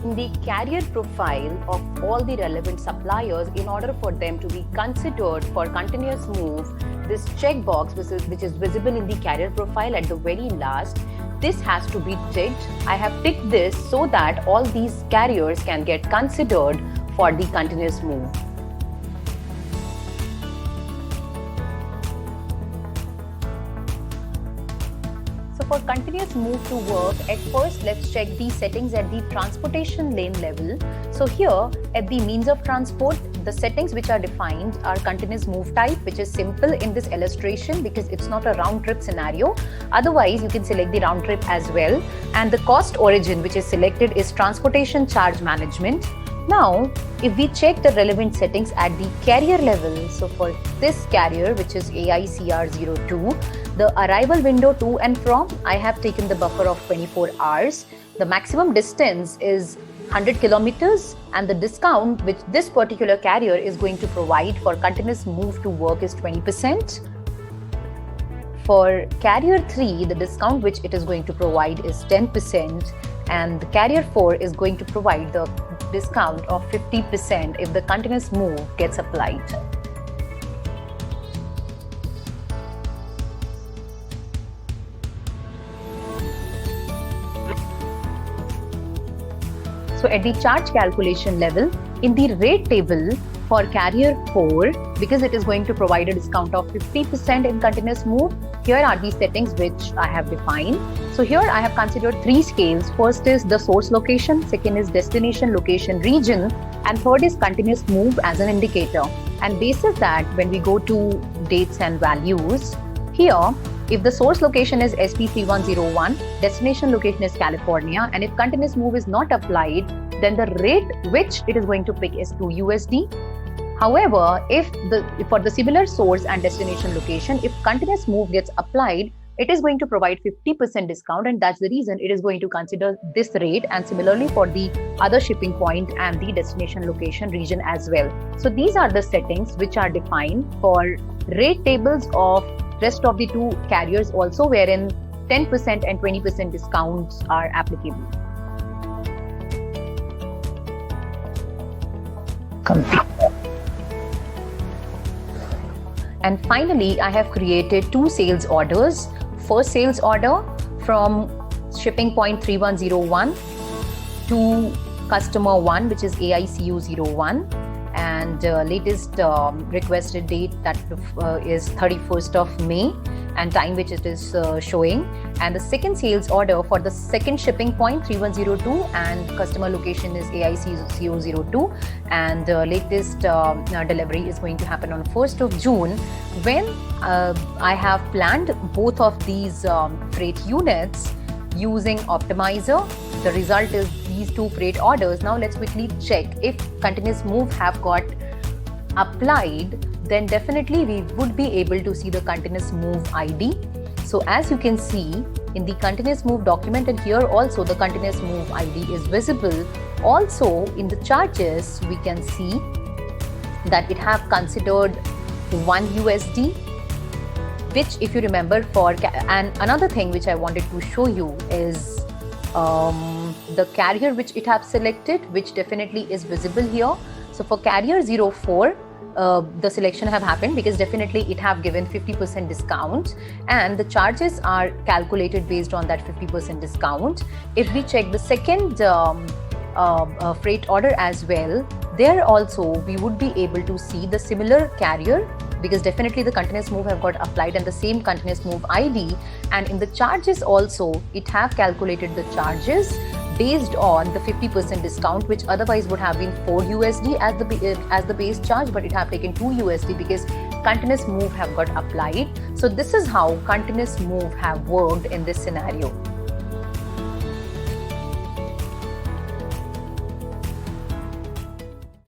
in the carrier profile of all the relevant suppliers in order for them to be considered for continuous move. This checkbox, which is visible in the carrier profile at the very last, this has to be ticked. I have ticked this so that all these carriers can get considered for the continuous move. So for continuous move to work, at first let's check the settings at the transportation lane level. So here at the means of transport, the settings which are defined are continuous move type, which is simple in this illustration because it's not a round trip scenario. Otherwise, you can select the round trip as well. And the cost origin which is selected is transportation charge management. Now, if we check the relevant settings at the carrier level, so for this carrier, which is AICR02, the arrival window to and from, I have taken the buffer of 24 hours. The maximum distance is 100 kilometers, and the discount which this particular carrier is going to provide for continuous move to work is 20%. For carrier 3, the discount which it is going to provide is 10%, and the carrier 4 is going to provide the discount of 50% if the continuous move gets applied. So at the charge calculation level, in the rate table for carrier 4, because it is going to provide a discount of 50% in continuous move, here are the settings which I have defined. So here I have considered 3 scales. First is the source location, second is destination location region, and third is continuous move as an indicator. And basis that, when we go to dates and values, here if the source location is SP3101, destination location is California, and if continuous move is not applied, then the rate which it is going to pick is 2 USD. However, for the similar source and destination location, if continuous move gets applied, it is going to provide 50% discount, and that's the reason it is going to consider this rate, and similarly for the other shipping point and the destination location region as well. So these are the settings which are defined for rate tables of rest of the 2 carriers also, wherein 10% and 20% discounts are applicable. And finally, I have created 2 sales orders. First sales order from shipping point 3101 to customer 1, which is AICU01, and latest requested date that is 31st of May, and time which it is showing. And the second sales order for the second shipping point 3102, and customer location is AICU02, and latest delivery is going to happen on 1st of June. When I have planned both of these freight units using Optimizer, the result is these 2 freight orders. Now let's quickly check if continuous move have got applied, then definitely we would be able to see the continuous move ID. So as you can see in the continuous move document, and here also the continuous move ID is visible. Also in the charges, we can see that it have considered 1 USD, which if you remember and another thing which I wanted to show you is the carrier which it have selected, which definitely is visible here. So for carrier 04, the selection have happened because definitely it have given 50% discount, and the charges are calculated based on that 50% discount. If we check the second freight order as well, there also we would be able to see the similar carrier, because definitely the continuous move have got applied and the same continuous move ID, and in the charges also it have calculated the charges based on the 50% discount, which otherwise would have been 4 USD as the base charge, but it have taken 2 USD because continuous move have got applied. So this is how continuous move have worked in this scenario.